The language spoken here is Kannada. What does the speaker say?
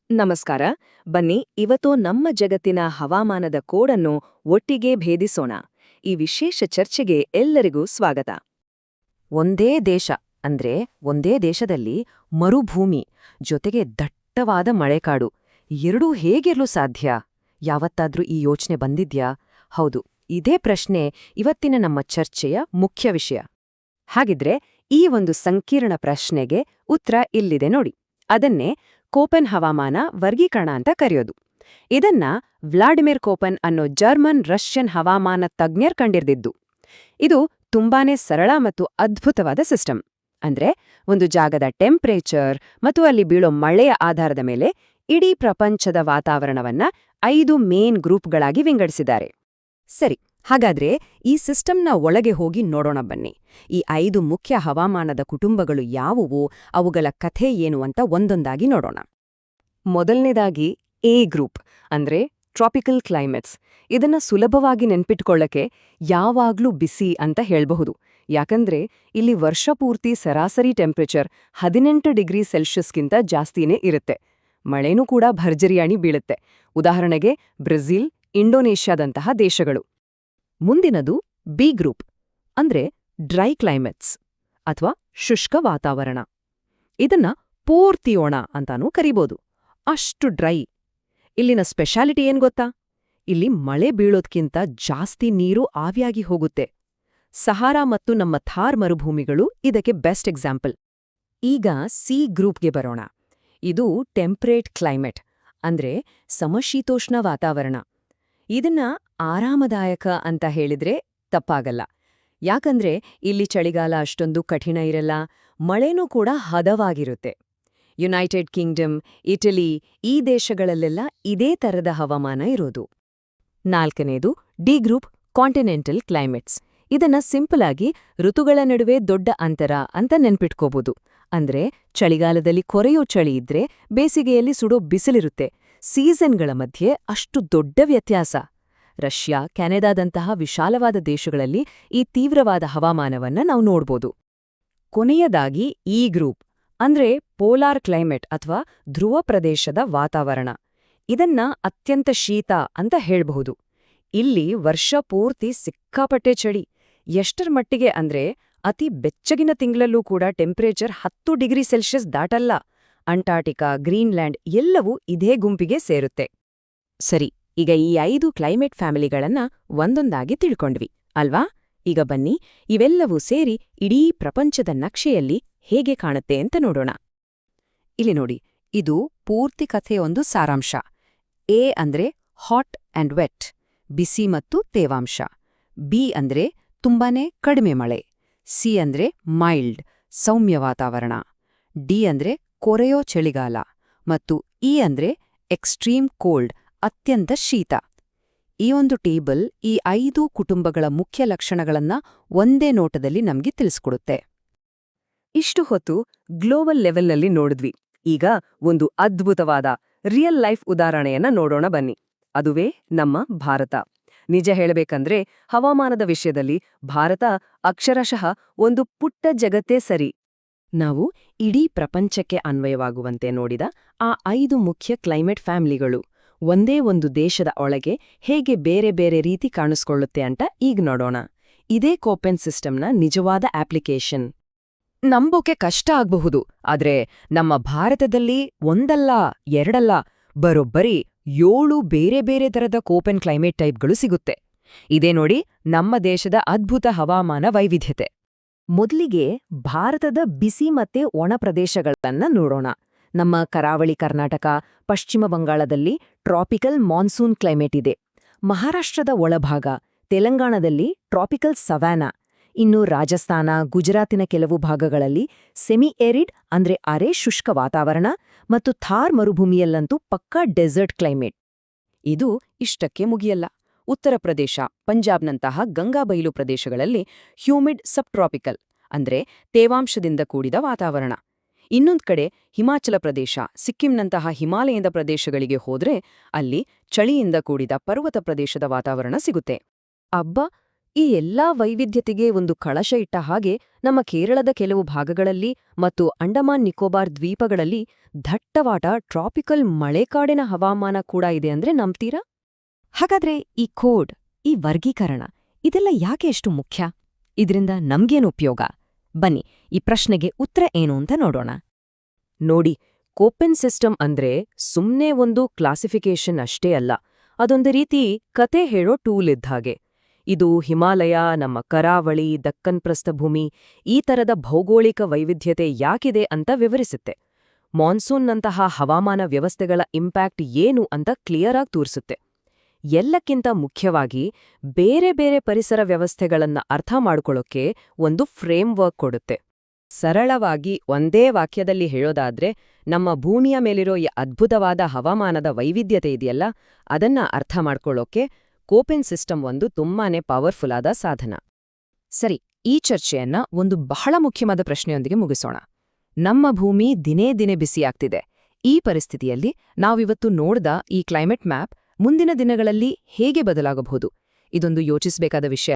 ನಮಸ್ಕಾರ. ಬನ್ನಿ ಇವತ್ತು ನಮ್ಮ ಜಗತ್ತಿನ ಹವಾಮಾನದ ಕೋಡನ್ನು ಒಟ್ಟಿಗೆ ಭೇದಿಸೋಣ. ಈ ವಿಶೇಷ ಚರ್ಚೆಗೆ ಎಲ್ಲರಿಗೂ ಸ್ವಾಗತ. ಒಂದೇ ದೇಶ ಅಂದ್ರೆ ಒಂದೇ ದೇಶದಲ್ಲಿ ಮರುಭೂಮಿ ಜೊತೆಗೆ ದಟ್ಟವಾದ ಮಳೆಕಾಡು ಎರಡೂ ಹೇಗಿರ್ಲು ಸಾಧ್ಯ? ಯಾವತ್ತಾದ್ರೂ ಈ ಯೋಚನೆ ಬಂದಿದ್ಯಾ? ಹೌದು, ಇದೇ ಪ್ರಶ್ನೆ ಇವತ್ತಿನ ನಮ್ಮ ಚರ್ಚೆಯ ಮುಖ್ಯ ವಿಷಯ. ಹಾಗಿದ್ರೆ ಈ ಒಂದು ಸಂಕೀರ್ಣ ಪ್ರಶ್ನೆಗೆ ಉತ್ತರ ಇಲ್ಲಿದೆ ನೋಡಿ. ಅದನ್ನೇ ಕೋಪೆನ್ ಹವಾಮಾನ ವರ್ಗೀಕರಣ ಅಂತ ಕರೆಯೋದು. ಇದನ್ನ ವ್ಲಾಡಿಮಿರ್ ಕೋಪೆನ್ ಅನ್ನೋ ಜರ್ಮನ್ ರಷ್ಯನ್ ಹವಾಮಾನ ತಜ್ಞರ್ ಕಂಡಿರ್ದಿದ್ದು. ಇದು ತುಂಬಾನೇ ಸರಳ ಮತ್ತು ಅದ್ಭುತವಾದ ಸಿಸ್ಟಮ್. ಅಂದ್ರೆ ಒಂದು ಜಾಗದ ಟೆಂಪರೇಚರ್ ಮತ್ತು ಅಲ್ಲಿ ಬೀಳೋ ಮಳೆಯ ಆಧಾರದ ಮೇಲೆ ಇಡೀ ಪ್ರಪಂಚದ ವಾತಾವರಣವನ್ನ 5 ಮೇನ್ ಗ್ರೂಪ್ಗಳಾಗಿ ವಿಂಗಡಿಸಿದ್ದಾರೆ. ಸರಿ, ಹಾಗಾದ್ರೆ ಈ ಸಿಸ್ಟಮ್ನ ಒಳಗೆ ಹೋಗಿ ನೋಡೋಣ ಬನ್ನಿ. ಈ 5 ಮುಖ್ಯ ಹವಾಮಾನದ ಕುಟುಂಬಗಳು ಯಾವುವು, ಅವುಗಳ ಕಥೆ ಏನು ಅಂತ ಒಂದೊಂದಾಗಿ ನೋಡೋಣ. ಮೊದಲನೇದಾಗಿ ಎ ಗ್ರೂಪ್ ಅಂದ್ರೆ ಟ್ರಾಪಿಕಲ್ ಕ್ಲೈಮೇಟ್ಸ್. ಇದನ್ನ ಸುಲಭವಾಗಿ ನೆನ್ಪಿಟ್ಕೊಳ್ಳಕ್ಕೆ ಯಾವಾಗ್ಲೂ ಬಿಸಿ ಅಂತ ಹೇಳ್ಬಹುದು. ಯಾಕಂದ್ರೆ ಇಲ್ಲಿ ವರ್ಷಪೂರ್ತಿ ಸರಾಸರಿ ಟೆಂಪರೇಚರ್ 18 ಡಿಗ್ರಿ ಸೆಲ್ಸಿಯಸ್ಗಿಂತ ಜಾಸ್ತಿನೇ ಇರುತ್ತೆ. ಮಳೆನೂ ಕೂಡ ಭರ್ಜರಿಯಾಗಿ ಬೀಳುತ್ತೆ. ಉದಾಹರಣೆಗೆ ಬ್ರೆಜಿಲ್, ಇಂಡೋನೇಷ್ಯಾದಂತಹ ದೇಶಗಳು. ಮುಂದಿನದು ಬಿ ಗ್ರೂಪ್ ಅಂದ್ರೆ ಡ್ರೈ ಕ್ಲೈಮೇಟ್ಸ್ ಅಥವಾ ಶುಷ್ಕ ವಾತಾವರಣ. ಇದನ್ನ ಪೂರ್ತಿಯೋಣ ಅಂತಾನೂ ಕರಿಬೋದು. ಅಷ್ಟು ಡ್ರೈ. ಇಲ್ಲಿನ ಸ್ಪೆಷಾಲಿಟಿ ಏನ್ ಗೊತ್ತಾ? ಇಲ್ಲಿ ಮಳೆ ಬೀಳೋದ್ಕಿಂತ ಜಾಸ್ತಿ ನೀರು ಆವಿಯಾಗಿ ಹೋಗುತ್ತೆ. ಸಹಾರಾ ಮತ್ತು ನಮ್ಮ ಥಾರ್ ಮರುಭೂಮಿಗಳು ಇದಕ್ಕೆ ಬೆಸ್ಟ್ ಎಕ್ಸಾಂಪಲ್. ಈಗ ಸಿ ಗ್ರೂಪ್ಗೆ ಬರೋಣ. ಇದು ಟೆಂಪರೇಟ್ ಕ್ಲೈಮೇಟ್ ಅಂದ್ರೆ ಸಮಶೀತೋಷ್ಣ ವಾತಾವರಣ. ಇದನ್ನ ಆರಾಮದಾಯಕ ಅಂತ ಹೇಳಿದ್ರೆ ತಪ್ಪಾಗಲ್ಲ. ಯಾಕಂದ್ರೆ ಇಲ್ಲಿ ಚಳಿಗಾಲ ಅಷ್ಟೊಂದು ಕಠಿಣ ಇರಲ್ಲ, ಮಳೆನೂ ಕೂಡ ಹದವಾಗಿರುತ್ತೆ. ಯುನೈಟೆಡ್ ಕಿಂಗ್ಡಮ್, ಇಟಲಿ ಈ ದೇಶಗಳಲ್ಲೆಲ್ಲ ಇದೇ ತರದ ಹವಾಮಾನ ಇರೋದು. ನಾಲ್ಕನೇದು ಡಿ ಗ್ರೂಪ್ ಕಾಂಟಿನೆಂಟಲ್ ಕ್ಲೈಮೇಟ್ಸ್. ಇದನ್ನ ಸಿಂಪಲ್ ಆಗಿ ಋತುಗಳ ನಡುವೆ ದೊಡ್ಡ ಅಂತರ ಅಂತ ನೆನ್ಪಿಟ್ಕೋಬಹುದು. ಅಂದ್ರೆ ಚಳಿಗಾಲದಲ್ಲಿ ಕೊರೆಯೋ ಚಳಿ ಇದ್ರೆ ಬೇಸಿಗೆಯಲ್ಲಿ ಸುಡೋ ಬಿಸಿಲಿರುತ್ತೆ. ಸೀಸನ್ಗಳ ಮಧ್ಯೆ ಅಷ್ಟು ದೊಡ್ಡ ವ್ಯತ್ಯಾಸ. ರಷ್ಯಾ, ಕೆನಡಾದಂತಹ ವಿಶಾಲವಾದ ದೇಶಗಳಲ್ಲಿ ಈ ತೀವ್ರವಾದ ಹವಾಮಾನವನ್ನ ನಾವು ನೋಡ್ಬೋದು. ಕೊನೆಯದಾಗಿ ಈ ಗ್ರೂಪ್ ಅಂದ್ರೆ ಪೋಲಾರ್ ಕ್ಲೈಮೇಟ್ ಅಥವಾ ಧ್ರುವ ಪ್ರದೇಶದ ವಾತಾವರಣ. ಇದನ್ನ ಅತ್ಯಂತ ಶೀತ ಅಂತ ಹೇಳ್ಬಹುದು. ಇಲ್ಲಿ ವರ್ಷ ಪೂರ್ತಿ ಸಿಕ್ಕಾಪಟ್ಟೆ ಚಳಿ. ಎಷ್ಟರ ಮಟ್ಟಿಗೆ ಅಂದ್ರೆ ಅತಿ ಬೆಚ್ಚಗಿನ ತಿಂಗಳಲ್ಲೂ ಕೂಡ ಟೆಂಪರೇಚರ್ 10 ಡಿಗ್ರಿ ಸೆಲ್ಸಿಯಸ್ ದಾಟಲ್ಲ. ಅಂಟಾರ್ಟಿಕಾ, ಗ್ರೀನ್ಲ್ಯಾಂಡ್ ಎಲ್ಲವೂ ಇದೇ ಗುಂಪಿಗೆ ಸೇರುತ್ತೆ. ಸರಿ, ಈಗ ಈ 5 ಕ್ಲೈಮೇಟ್ ಫ್ಯಾಮಿಲಿಗಳನ್ನ ಒಂದೊಂದಾಗಿ ತಿಳ್ಕೊಂಡ್ವಿ ಅಲ್ವಾ? ಈಗ ಬನ್ನಿ ಇವೆಲ್ಲವೂ ಸೇರಿ ಇಡೀ ಪ್ರಪಂಚದ ನಕ್ಷೆಯಲ್ಲಿ ಹೇಗೆ ಕಾಣುತ್ತೆ ಅಂತ ನೋಡೋಣ. ಇಲ್ಲಿ ನೋಡಿ, ಇದು ಪೂರ್ತಿ ಕಥೆಯೊಂದು ಸಾರಾಂಶ. ಎ ಅಂದ್ರೆ ಹಾಟ್ ಅಂಡ್ ವೆಟ್, ಬಿಸಿ ಮತ್ತು ತೇವಾಂಶ. ಬಿ ಅಂದ್ರೆ ತುಂಬಾನೇ ಕಡಿಮೆ ಮಳೆ. ಸಿ ಅಂದ್ರೆ ಮೈಲ್ಡ್, ಸೌಮ್ಯ ವಾತಾವರಣ. ಡಿ ಅಂದ್ರೆ ಕೊರೆಯೋ ಚಳಿಗಾಲ. ಮತ್ತು ಇ ಅಂದ್ರೆ ಎಕ್ಸ್ಟ್ರೀಮ್ ಕೋಲ್ಡ್, ಅತ್ಯಂತ ಶೀತ. ಈ ಒಂದು ಟೇಬಲ್ ಈ 5 ಕುಟುಂಬಗಳ ಮುಖ್ಯ ಲಕ್ಷಣಗಳನ್ನ ಒಂದೇ ನೋಟದಲ್ಲಿ ನಮ್ಗೆ ತಿಳಿಸ್ಕೊಡುತ್ತೆ. ಇಷ್ಟು ಹೊತ್ತು ಗ್ಲೋಬಲ್ ಲೆವೆಲ್ನಲ್ಲಿ ನೋಡಿದ್ವಿ. ಈಗ ಒಂದು ಅದ್ಭುತವಾದ ರಿಯಲ್ ಲೈಫ್ ಉದಾಹರಣೆಯನ್ನ ನೋಡೋಣ ಬನ್ನಿ. ಅದುವೇ ನಮ್ಮ ಭಾರತ. ನಿಜ ಹೇಳಬೇಕಂದ್ರೆ ಹವಾಮಾನದ ವಿಷಯದಲ್ಲಿ ಭಾರತ ಅಕ್ಷರಶಃ ಒಂದು ಪುಟ್ಟ ಜಗತ್ತೇ ಸರಿ. ನಾವು ಇಡೀ ಪ್ರಪಂಚಕ್ಕೆ ಅನ್ವಯವಾಗುವಂತೆ ನೋಡಿದ ಆ 5 ಮುಖ್ಯ ಕ್ಲೈಮೇಟ್ ಫ್ಯಾಮಿಲಿಗಳು ಒಂದೇ ಒಂದು ದೇಶದ ಒಳಗೆ ಹೇಗೆ ಬೇರೆ ಬೇರೆ ರೀತಿ ಕಾಣಿಸ್ಕೊಳ್ಳುತ್ತೆ ಅಂತ ಈಗ ನೋಡೋಣ. ಇದೇ ಕೋಪೆನ್ ಸಿಸ್ಟಮ್ನ ನಿಜವಾದ ಅಪ್ಲಿಕೇಶನ್. ನಂಬೋಕೆ ಕಷ್ಟ ಆಗ್ಬಹುದು, ಆದ್ರೆ ನಮ್ಮ ಭಾರತದಲ್ಲಿ ಒಂದಲ್ಲ ಎರಡಲ್ಲ ಬರೋಬ್ಬರಿ 7 ಬೇರೆ ಬೇರೆ ತರದ ಕೋಪೆನ್ ಕ್ಲೈಮೇಟ್ ಟೈಪ್ಗಳು ಸಿಗುತ್ತೆ. ಇದೇ ನೋಡಿ ನಮ್ಮ ದೇಶದ ಅದ್ಭುತ ಹವಾಮಾನ ವೈವಿಧ್ಯತೆ. ಮೊದಲಿಗೆ ಭಾರತದ ಬಿಸಿ ಮತ್ತೆ ಒಣ ಪ್ರದೇಶಗಳನ್ನ ನೋಡೋಣ. ನಮ್ಮ ಕರಾವಳಿ ಕರ್ನಾಟಕ, ಪಶ್ಚಿಮ ಬಂಗಾಳದಲ್ಲಿ ಟ್ರಾಪಿಕಲ್ ಮಾನ್ಸೂನ್ ಕ್ಲೈಮೇಟ್ ಇದೆ. ಮಹಾರಾಷ್ಟ್ರದ ಒಳಭಾಗ, ತೆಲಂಗಾಣದಲ್ಲಿ ಟ್ರಾಪಿಕಲ್ ಸವಾನಾ. ಇನ್ನು ರಾಜಸ್ಥಾನ, ಗುಜರಾತಿನ ಕೆಲವು ಭಾಗಗಳಲ್ಲಿ ಸೆಮಿ ಏರಿಡ್ ಅಂದ್ರೆ ಅರೆ ಶುಷ್ಕ ವಾತಾವರಣ ಮತ್ತು ಥಾರ್ ಮರುಭೂಮಿಯಲ್ಲಂತೂ ಪಕ್ಕಾ ಡೆಸರ್ಟ್ ಕ್ಲೈಮೇಟ್. ಇದು ಇಷ್ಟಕ್ಕೆ ಮುಗಿಯಲ್ಲ. ಉತ್ತರ ಪ್ರದೇಶ, ಪಂಜಾಬ್ನಂತಹ ಗಂಗಾಬೈಲು ಪ್ರದೇಶಗಳಲ್ಲಿ ಹ್ಯೂಮಿಡ್ ಸಬ್ಟ್ರಾಪಿಕಲ್ ಅಂದ್ರೆ ತೇವಾಂಶದಿಂದ ಕೂಡಿದ ವಾತಾವರಣ. ಇನ್ನೊಂದ್ ಕಡೆ ಹಿಮಾಚಲ ಪ್ರದೇಶ, ಸಿಕ್ಕಿಂನಂತಹ ಹಿಮಾಲಯದ ಪ್ರದೇಶಗಳಿಗೆ ಹೋದ್ರೆ ಅಲ್ಲಿ ಚಳಿಯಿಂದ ಕೂಡಿದ ಪರ್ವತ ಪ್ರದೇಶದ ವಾತಾವರಣ ಸಿಗುತ್ತೆ. ಅಬ್ಬ, ಈ ಎಲ್ಲಾ ವೈವಿಧ್ಯತೆಗೆ ಒಂದು ಕಳಶ ಇಟ್ಟ ಹಾಗೆ ನಮ್ಮ ಕೇರಳದ ಕೆಲವು ಭಾಗಗಳಲ್ಲಿ ಮತ್ತು ಅಂಡಮಾನ್ ನಿಕೋಬಾರ್ ದ್ವೀಪಗಳಲ್ಲಿ ದಟ್ಟವಾದ ಟ್ರಾಪಿಕಲ್ ಮಳೆಕಾಡಿನ ಹವಾಮಾನ ಕೂಡ ಇದೆ ಅಂದ್ರೆ ನಂಬ್ತೀರಾ? ಹಾಗಾದ್ರೆ ಈ ಕೋಡ್, ಈ ವರ್ಗೀಕರಣ ಇದೆಲ್ಲ ಯಾಕೆ ಎಷ್ಟು ಮುಖ್ಯ? ಇದರಿಂದ ನಮ್ಗೇನು ಉಪಯೋಗ? ಬನ್ನಿ ಈ ಪ್ರಶ್ನೆಗೆ ಉತ್ತರ ಏನು ಅಂತ ನೋಡೋಣ. ನೋಡಿ, ಕೋಪೆನ್ ಸಿಸ್ಟಮ್ ಅಂದ್ರೆ ಸುಮ್ನೆ ಒಂದು ಕ್ಲಾಸಿಫಿಕೇಶನ್ ಅಷ್ಟೇ ಅಲ್ಲ, ಅದೊಂದು ರೀತಿ ಕತೆ ಹೇಳೋ ಟೂಲ್ ಇದ್ಹಾಗೆ. ಇದು ಹಿಮಾಲಯ, ನಮ್ಮ ಕರಾವಳಿ, ದಕ್ಕನ್ ಪ್ರಸ್ಥಭೂಮಿ ಈ ತರದ ಭೌಗೋಳಿಕ ವೈವಿಧ್ಯತೆ ಯಾಕಿದೆ ಅಂತ ವಿವರಿಸುತ್ತೆ. ಮಾನ್ಸೂನ್ನಂತಹ ಹವಾಮಾನ ವ್ಯವಸ್ಥೆಗಳ ಇಂಪ್ಯಾಕ್ಟ್ ಏನು ಅಂತ ಕ್ಲಿಯರ್ ಆಗಿ ತೋರಿಸುತ್ತೆ. ಎಲ್ಲಕ್ಕಿಂತ ಮುಖ್ಯವಾಗಿ ಬೇರೆ ಬೇರೆ ಪರಿಸರ ವ್ಯವಸ್ಥೆಗಳನ್ನ ಅರ್ಥ ಮಾಡ್ಕೊಳ್ಳೋಕೆ ಒಂದು ಫ್ರೇಮ್ವರ್ಕ್ ಕೊಡುತ್ತೆ. ಸರಳವಾಗಿ ಒಂದೇ ವಾಕ್ಯದಲ್ಲಿ ಹೇಳೋದಾದ್ರೆ, ನಮ್ಮ ಭೂಮಿಯ ಮೇಲಿರೋ ಈ ಅದ್ಭುತವಾದ ಹವಾಮಾನದ ವೈವಿಧ್ಯತೆ ಇದೆಯಲ್ಲ, ಅದನ್ನ ಅರ್ಥ ಮಾಡ್ಕೊಳ್ಳೋಕೆ ಕೋಪೆನ್ ಸಿಸ್ಟಮ್ ಒಂದು ತುಂಬಾನೇ ಪವರ್ಫುಲ್ ಆದ ಸಾಧನ. ಸರಿ, ಈ ಚರ್ಚೆಯನ್ನ ಒಂದು ಬಹಳ ಮುಖ್ಯವಾದ ಪ್ರಶ್ನೆಯೊಂದಿಗೆ ಮುಗಿಸೋಣ. ನಮ್ಮ ಭೂಮಿ ದಿನೇ ದಿನೇ ಬಿಸಿಯಾಗ್ತಿದೆ. ಈ ಪರಿಸ್ಥಿತಿಯಲ್ಲಿ ನಾವಿವತ್ತು ನೋಡ್ದ ಈ ಕ್ಲೈಮೇಟ್ ಮ್ಯಾಪ್ ಮುಂದಿನ ದಿನಗಳಲ್ಲಿ ಹೇಗೆ ಬದಲಾಗಬಹುದು? ಇದೊಂದು ಯೋಚಿಸಬೇಕಾದ ವಿಷಯ.